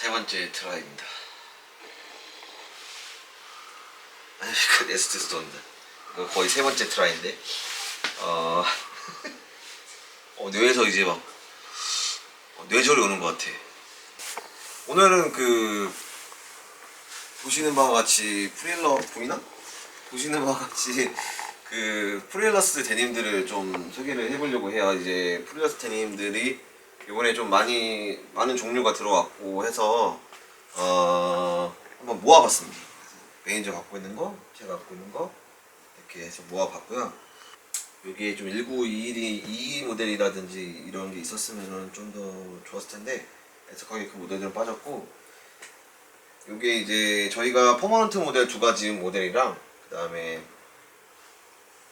세 번째 트라이입니다. 아니 이거 네스트 스톤인데 이거 거의 세 번째 트라이인데 뇌에서 이제 막 뇌절이 오는 것 같아. 오늘은 보시는 바와 같이 보이나? 보시는 바와 같이 프리러스 데님들을 좀 소개를 해보려고 해요. 이제 프리러스 데님들이 이번에 좀 많은 종류가 들어왔고 해서 한번 모아봤습니다. 매니저 갖고 있는 거, 제가 갖고 있는 거 이렇게 해서 모아봤고요. 여기에 좀 1921이 모델이라든지 이런 게 있었으면 좀 더 좋았을 텐데 그래서 거기 그 모델들은 빠졌고, 요게 이제 저희가 퍼머넌트 모델 두 가지 모델이랑 그 다음에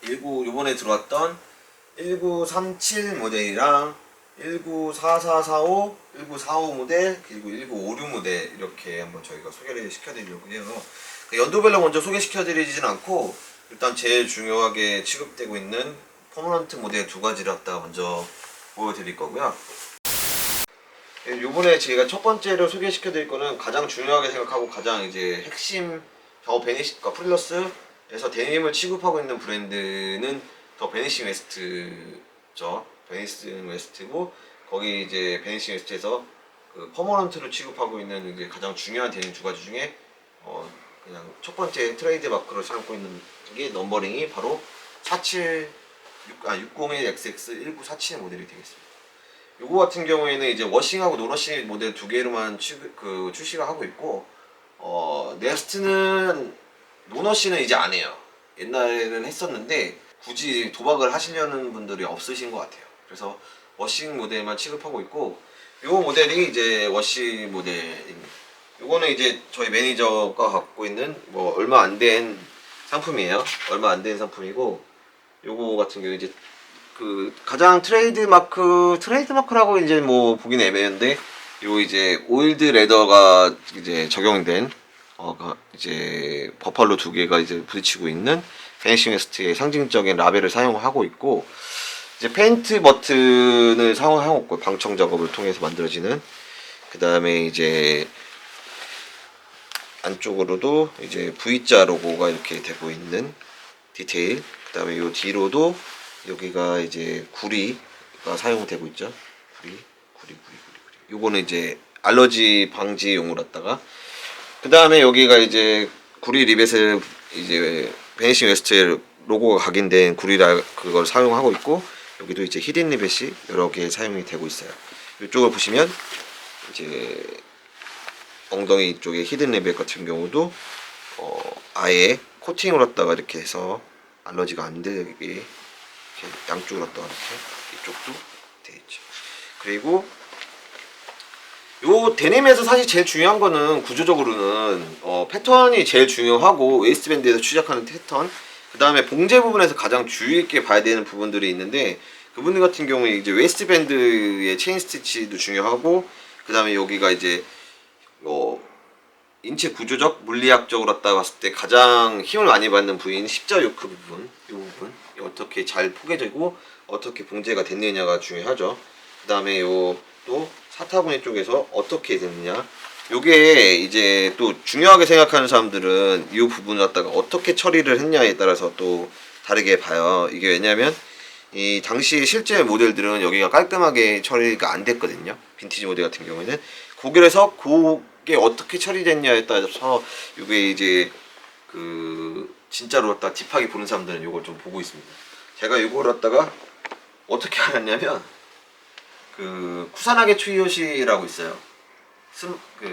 요번에 들어왔던 1937 모델이랑 194445, 1945 모델, 그리고 1956 모델 이렇게 한번 저희가 소개를 시켜드리려고 해요. 연도별로 먼저 소개시켜드리지는 않고 일단 제일 중요하게 취급되고 있는 퍼머넌트 모델 두 가지를 갖다가 먼저 보여드릴 거고요. 요번에 제가 첫 번째로 소개시켜드릴 거는 가장 중요하게 생각하고 가장 이제 핵심 그러니까 프릴러스에서 데님을 취급하고 있는 브랜드는 더 베니싱 웨스트죠. 베니싱 웨스트고, 거기 이제 베니싱 웨스트에서 그 퍼머넌트로 취급하고 있는 이제 가장 중요한 데님 두 가지 중에 그냥 첫 번째 트레이드 마크로 삼고 있는 게 넘버링이 바로 601XX1947 모델이 되겠습니다. 요거 같은 경우에는 이제 워싱하고 노러싱 모델 두 개로만 출시가 하고 있고, 네스트는 노너싱은 이제 안 해요. 옛날에는 했었는데 굳이 도박을 하시려는 분들이 없으신 것 같아요. 그래서 워싱 모델만 취급하고 있고, 요 모델이 이제 워싱 모델입니다. 요거는 이제 저희 매니저가 갖고 있는 얼마 안 된 상품이에요. 얼마 안 된 상품이고, 요거 같은 경우 이제 가장 트레이드마크라고 이제 보긴 애매한데, 요 이제 오일드 레더가 이제 적용된 이제 버팔로 두 개가 이제 부딪히고 있는 베니싱 웨스트의 상징적인 라벨을 사용하고 있고, 이제 페인트 버튼을 사용하고 있고, 방청 작업을 통해서 만들어지는. 그 다음에 이제 안쪽으로도 이제 V자 로고가 이렇게 되고 있는 디테일. 그 다음에 요 뒤로도 여기가 이제 구리가 사용되고 있죠. 구리. 요거는 이제 알러지 방지용으로 갖다가. 그 다음에 여기가 이제 구리 리벳을 이제 베니싱 웨스트의 로고가 각인된 그걸 사용하고 있고, 여기도 이제 히든 리벳이 여러 개 사용이 되고 있어요. 이쪽을 보시면 이제 엉덩이 쪽에 히든 리벳 같은 경우도 아예 코팅을 갖다가 이렇게 해서 알러지가 안 되게 이렇게 양쪽으로 갖다가 이렇게 이쪽도 되어 있죠. 그리고 요 데님에서 사실 제일 중요한 거는 구조적으로는 패턴이 제일 중요하고, 웨이스트밴드에서 추적하는 패턴, 그 다음에 봉제 부분에서 가장 주의 있게 봐야 되는 부분들이 있는데, 그분들 같은 경우에 이제 웨이스트밴드의 체인 스티치도 중요하고, 그 다음에 여기가 이제 인체 구조적, 물리학적으로 갖다 봤을 때 가장 힘을 많이 받는 부위인 십자 요크 부분, 이 부분 어떻게 잘 포개지고 어떻게 봉제가 됐느냐가 중요하죠. 그 다음에 또 사타구니 쪽에서 어떻게 됐느냐, 요게 이제 또 중요하게 생각하는 사람들은 이 부분을 갖다가 어떻게 처리를 했냐에 따라서 또 다르게 봐요. 이게 왜냐면 이 당시 실제 모델들은 여기가 깔끔하게 처리가 안 됐거든요. 빈티지 모델 같은 경우에는. 그래서 그게 어떻게 처리됐냐에 따라서 이게 이제 진짜로 갖다 딥하게 보는 사람들은 이걸 좀 보고 있습니다. 제가 이걸 갖다가 어떻게 알았냐면 쿠사나게 추이요시라고 있어요.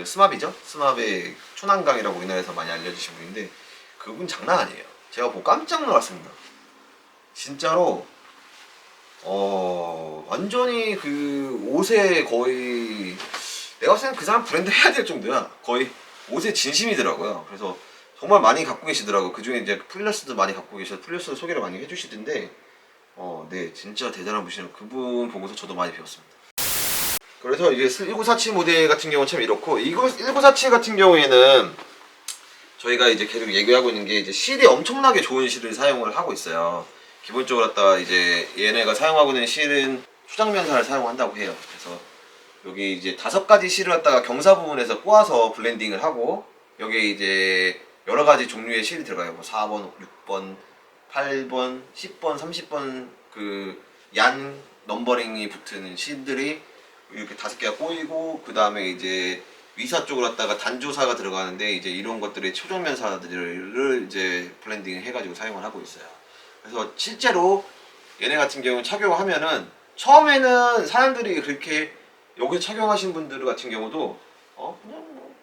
스마비죠? 스마베 초난강이라고 우리나라에서 많이 알려주신 분인데, 그분 장난 아니에요. 제가 보고 깜짝 놀랐습니다. 진짜로 완전히 옷에 거의 내가 봤을 때는 그 사람 브랜드 해야 될 정도야. 거의 옷에 진심이더라고요. 그래서 정말 많이 갖고 계시더라고요. 그 중에 이제 프릴러스도 많이 갖고 계셔서 프릴러스 소개를 많이 해주시던데, 네, 진짜 대단한 분이시네요. 그분 보고서 저도 많이 배웠습니다. 그래서 이제 1947 모델 같은 경우는 참 이렇고, 1947 같은 경우에는 저희가 이제 계속 얘기하고 있는 게 이제 실이 엄청나게 좋은 실을 사용을 하고 있어요. 기본적으로 갖다가 이제 얘네가 사용하고 있는 실은 초장면사를 사용한다고 해요. 그래서 여기 이제 5가지 실을 갖다가 경사 부분에서 꼬아서 블렌딩을 하고 여기에 이제 여러 가지 종류의 실이 들어가요. 뭐 4번, 6번, 8번, 10번, 30번 그 얀 넘버링이 붙은 실들이 이렇게 5개가 꼬이고 그 다음에 이제 위사 쪽으로 갖다가 단조사가 들어가는데 이제 이런 것들의 초정면사들을 이제 블렌딩을 해가지고 사용을 하고 있어요. 그래서 실제로 얘네 같은 경우 착용하면은 처음에는 사람들이 그렇게 여기 착용하신 분들 같은 경우도 그냥 뭐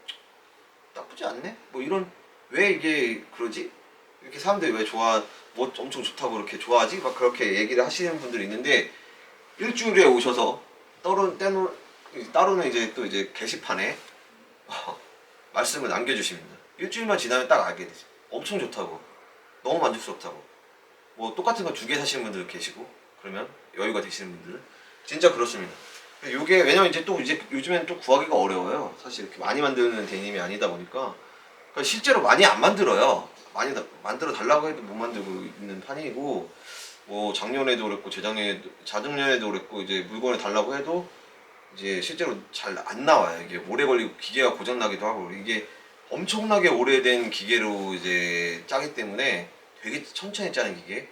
나쁘지 않네? 뭐 이런 왜 이게 그러지? 이렇게 사람들이 왜 좋아 뭐 엄청 좋다고 이렇게 좋아하지? 막 그렇게 얘기를 하시는 분들이 있는데 일주일에 오셔서 따로는 이제 또 이제 게시판에 말씀을 남겨주십니다. 일주일만 지나면 딱 알게 되죠. 엄청 좋다고, 너무 만족스럽다고. 뭐 똑같은 거 2개 사시는 분들 계시고 그러면 여유가 되시는 분들은 진짜 그렇습니다. 요게 왜냐면 이제 또 이제 요즘엔 또 구하기가 어려워요. 사실 이렇게 많이 만드는 데님이 아니다 보니까 그러니까 실제로 많이 안 만들어요. 많이 만들어 달라고 해도 못 만들고 있는 판이고 뭐 작년에도 그랬고 자작년에도 그랬고 이제 물건을 달라고 해도 이제 실제로 잘 안 나와요. 이게 오래 걸리고 기계가 고장 나기도 하고 이게 엄청나게 오래된 기계로 이제 짜기 때문에 되게 천천히 짜는 기계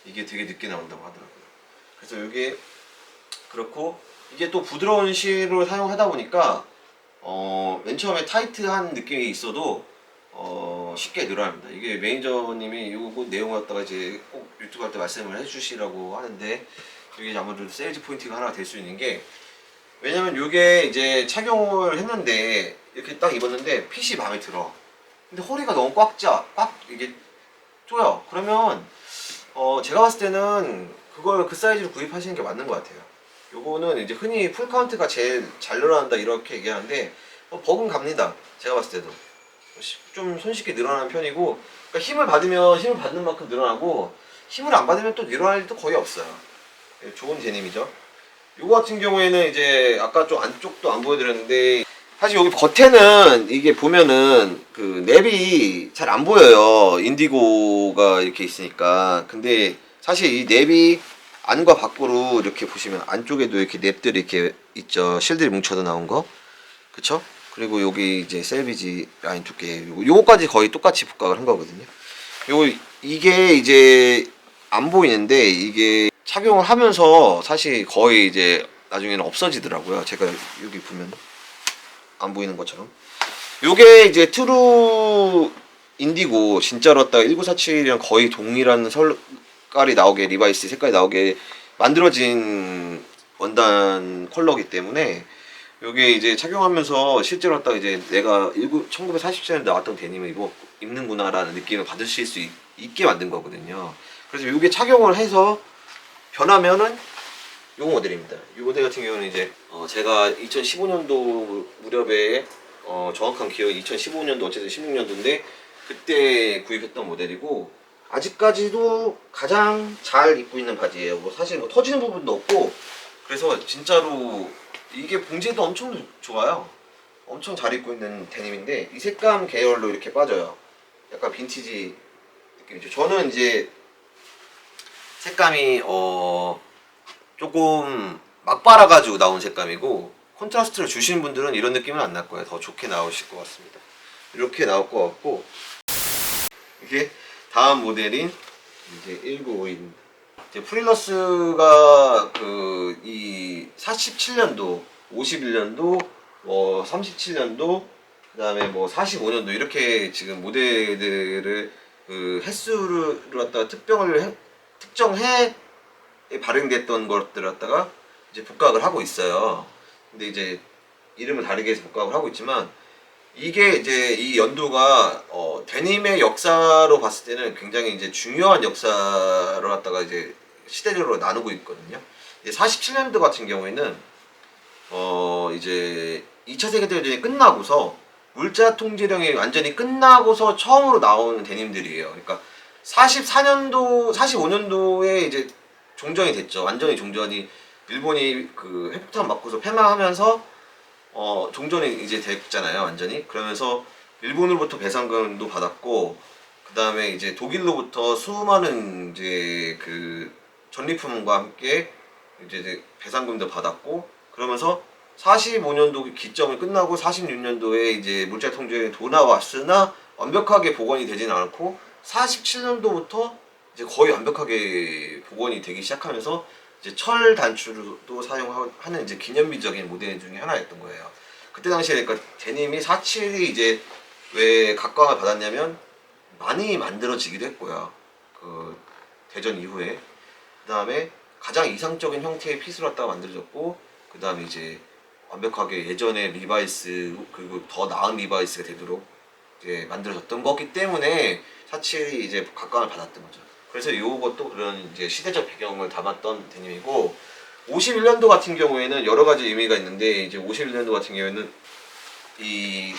이게 되게 늦게 나온다고 하더라고요. 그래서 이게 그렇고 이게 또 부드러운 실을 사용하다 보니까 맨 처음에 타이트한 느낌이 있어도 쉽게 늘어납니다. 이게 매니저님이 이거 내용을 갖다가 이제 꼭 유튜브 할 때 말씀을 해주시라고 하는데 이게 아무래도 세일즈 포인트가 하나 될 수 있는 게 왜냐면 이게 이제 착용을 했는데 이렇게 딱 입었는데 핏이 마음에 들어. 근데 허리가 너무 꽉 이게 쪼여. 그러면 제가 봤을 때는 그걸 그 사이즈로 구입하시는 게 맞는 것 같아요. 요거는 이제 흔히 풀 카운트가 제일 잘 늘어난다 이렇게 얘기하는데 버금 갑니다. 제가 봤을 때도 좀 손쉽게 늘어나는 편이고 그러니까 힘을 받으면 힘을 받는 만큼 늘어나고 힘을 안 받으면 또 늘어날 일도 거의 없어요. 좋은 데님이죠. 요거 같은 경우에는 이제 아까 좀 안쪽도 안 보여드렸는데 사실 여기 겉에는 이게 보면은 그 냅이 잘 안 보여요. 인디고가 이렇게 있으니까. 근데 사실 이 냅이 안과 밖으로 이렇게 보시면 안쪽에도 이렇게 냅들이 이렇게 있죠. 실들이 뭉쳐서 나온 거. 그쵸? 그리고 여기 이제 셀비지 라인 두께 요거까지 거의 똑같이 복각을 한 거거든요. 이게 이제 안 보이는데 이게 착용을 하면서 사실 거의 이제 나중에는 없어지더라고요. 제가 여기 보면 안 보이는 것처럼. 요게 이제 트루 인디고 진짜로 왔다가 1947이랑 거의 동일한 색깔이 나오게 리바이스 색깔이 나오게 만들어진 원단 컬러기 때문에 요게 이제 착용하면서 실제로 왔다가 이제 내가 1947년에 나왔던 데님을 입는구나라는 느낌을 받으실 수 있게 만든 거거든요. 그래서 요게 착용을 해서 변하면은 요 모델입니다. 이 모델 같은 경우는 이제 제가 2015년도 무렵에 정확한 기억이 2015년도 어쨌든 16년도인데 그때 구입했던 모델이고 아직까지도 가장 잘 입고 있는 바지예요. 뭐 사실 뭐 터지는 부분도 없고 그래서 진짜로 이게 봉제도 엄청 좋아요. 엄청 잘 입고 있는 데님인데 이 색감 계열로 이렇게 빠져요. 약간 빈티지 느낌이죠. 저는 이제 색감이 조금 막 빨아가지고 나온 색감이고 컨트라스트를 주시는 분들은 이런 느낌은 안 날 거예요. 더 좋게 나오실 것 같습니다. 이렇게 나올 것 같고 이게 다음 모델인 이제 1951입니다. 이제 프릴러스가 그 이 47년도, 51년도, 37년도, 그 다음에 뭐 45년도 이렇게 지금 모델들을 그 횟수를 갖다가 특정해 발행됐던 것들을 갖다가 이제 복각을 하고 있어요. 근데 이제 이름을 다르게 해서 복각을 하고 있지만 이게 이제 이 연도가 데님의 역사로 봤을 때는 굉장히 이제 중요한 역사를 갖다가 이제 시대적으로 나누고 있거든요. 이제 47년도 같은 경우에는 이제 2차 세계대전이 끝나고서 물자 통제령이 완전히 끝나고서 처음으로 나오는 데님들이에요. 그러니까 44년도, 45년도에 이제 종전이 됐죠. 완전히 종전이 일본이 그 핵폭탄 맞고서 패망하면서 종전이 이제 됐잖아요. 완전히. 그러면서 일본으로부터 배상금도 받았고 그 다음에 이제 독일로부터 수많은 이제 그 전리품과 함께 이제 배상금도 받았고 그러면서 45년도 기점이 끝나고 46년도에 이제 물자 통조림이 돌아왔으나 완벽하게 복원이 되지는 않고 47년도부터 이제 거의 완벽하게 복원이 되기 시작하면서 이제 철 단추도 사용하는 이제 기념비적인 모델 중에 하나였던 거예요. 그때 당시에 그러니까 데님이 47이 이제 왜 각광을 받았냐면 많이 만들어지기도 했고요. 그 대전 이후에 그 다음에 가장 이상적인 형태의 핏으로 갖다가 만들어졌고 그 다음에 이제 완벽하게 예전의 리바이스 그리고 더 나은 리바이스가 되도록 이제 만들어졌던 거기 때문에 47이 이제 각광을 받았던 거죠. 그래서 이것도 그런 이제 시대적 배경을 담았던 데님이고 51년도 같은 경우에는 여러 가지 의미가 있는데 이제 51년도 같은 경우에는 이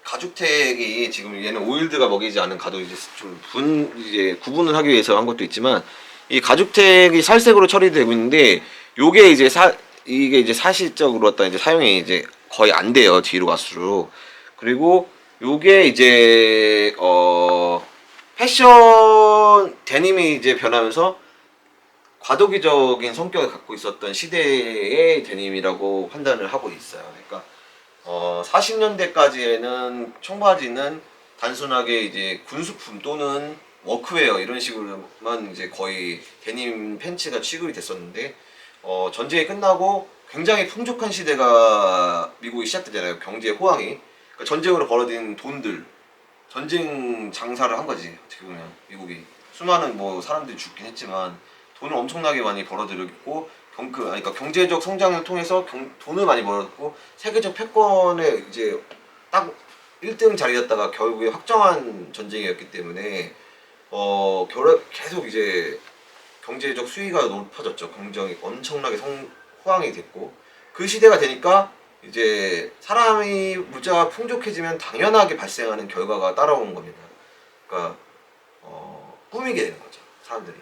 가죽택이 지금 얘는 오일드가 먹이지 않은 가죽 이제 좀 이제 구분을 하기 위해서 한 것도 있지만 이 가죽택이 살색으로 처리되고 있는데 요게 이제 이게 이제 사실적으로 어떤 이제 사용이 이제 거의 안 돼요 뒤로 갈수록. 그리고 요게 이제 패션 데님이 이제 변하면서 과도기적인 성격을 갖고 있었던 시대의 데님이라고 판단을 하고 있어요. 그러니까 40년대까지에는 청바지는 단순하게 이제 군수품 또는 워크웨어 이런 식으로만 이제 거의 데님 팬츠가 취급이 됐었는데 전쟁이 끝나고 굉장히 풍족한 시대가 미국이 시작되잖아요. 경제 호황이. 그러니까 전쟁으로 벌어진 돈들 전쟁 장사를 한 거지 어떻게 보면 미국이 수많은 뭐 사람들이 죽긴 했지만 돈을 엄청나게 많이 벌어들였고 그러니까 경제적 성장을 통해서 돈을 많이 벌었고 세계적 패권에 이제 딱 1등 자리 잡다가 결국에 확정한 전쟁이었기 때문에 계속 이제 경제적 수위가 높아졌죠. 경쟁이 엄청나게 호황이 됐고 그 시대가 되니까 이제 사람이 물자가 풍족해지면 당연하게 발생하는 결과가 따라오는 겁니다. 그러니까 꾸미게 되는 거죠. 사람들이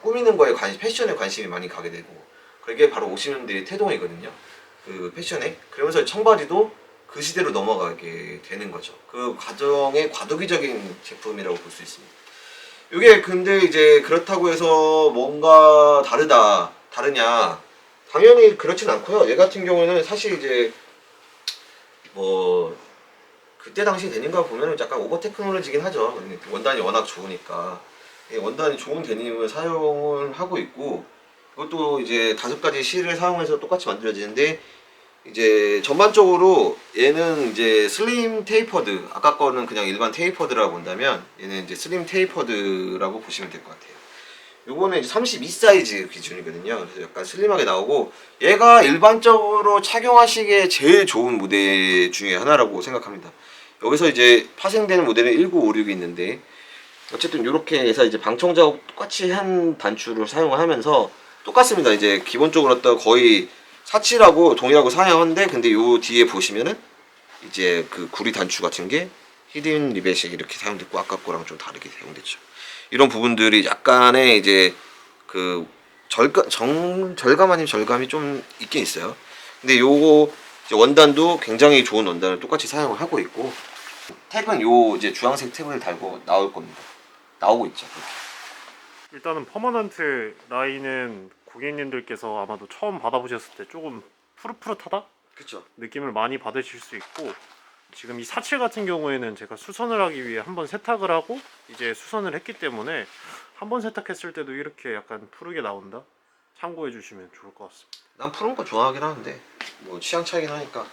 꾸미는 거에 패션에 관심이 많이 가게 되고 그게 바로 50년대의 태동이거든요. 그 패션에 그러면서 청바지도 그 시대로 넘어가게 되는 거죠. 그 과정의 과도기적인 제품이라고 볼 수 있습니다. 이게 근데 이제 그렇다고 해서 뭔가 다르냐? 당연히 그렇진 않고요. 얘 같은 경우는 사실 이제 뭐 그때 당시 데님과 보면은 약간 오버 테크놀로지긴 하죠. 원단이 워낙 좋으니까 원단이 좋은 데님을 사용을 하고 있고 이것도 이제 5가지 실을 사용해서 똑같이 만들어지는데 이제 전반적으로 얘는 이제 슬림 테이퍼드 아까 거는 그냥 일반 테이퍼드라고 본다면 얘는 이제 슬림 테이퍼드라고 보시면 될 것 같아요. 요거는 이제 32 사이즈 기준이거든요. 그래서 약간 슬림하게 나오고 얘가 일반적으로 착용하시기에 제일 좋은 모델 중에 하나라고 생각합니다. 여기서 이제 파생되는 모델은 1956이 있는데 어쨌든 이렇게 해서 이제 방청 작업 똑같이 한 단추를 사용을 하면서 똑같습니다. 이제 기본적으로 어떤 거의 사칠하고 동일하고 사용하는데 근데 요 뒤에 보시면은 이제 그 구리 단추 같은 게 히든 리벳이 이렇게 사용됐고 아까 거랑 좀 다르게 사용됐죠. 이런 부분들이 약간의 이제 그 절감 아닌 절감이 좀 있긴 있어요. 근데 요거 이제 원단도 굉장히 좋은 원단을 똑같이 사용을 하고 있고 택은 요 이제 주황색 택을 달고 나올 겁니다. 나오고 있죠. 그렇게. 일단은 퍼머넌트 라인은 고객님들께서 아마도 처음 받아보셨을 때 조금 푸릇푸릇하다 그렇죠. 느낌을 많이 받으실 수 있고 지금 이 47 같은 경우에는 제가 수선을 하기 위해 한번 세탁을 하고 이제 수선을 했기 때문에 한번 세탁했을 때도 이렇게 약간 푸르게 나온다 참고해 주시면 좋을 것 같습니다. 난 푸른 거 좋아하긴 하는데 뭐 취향 차이긴 하니까.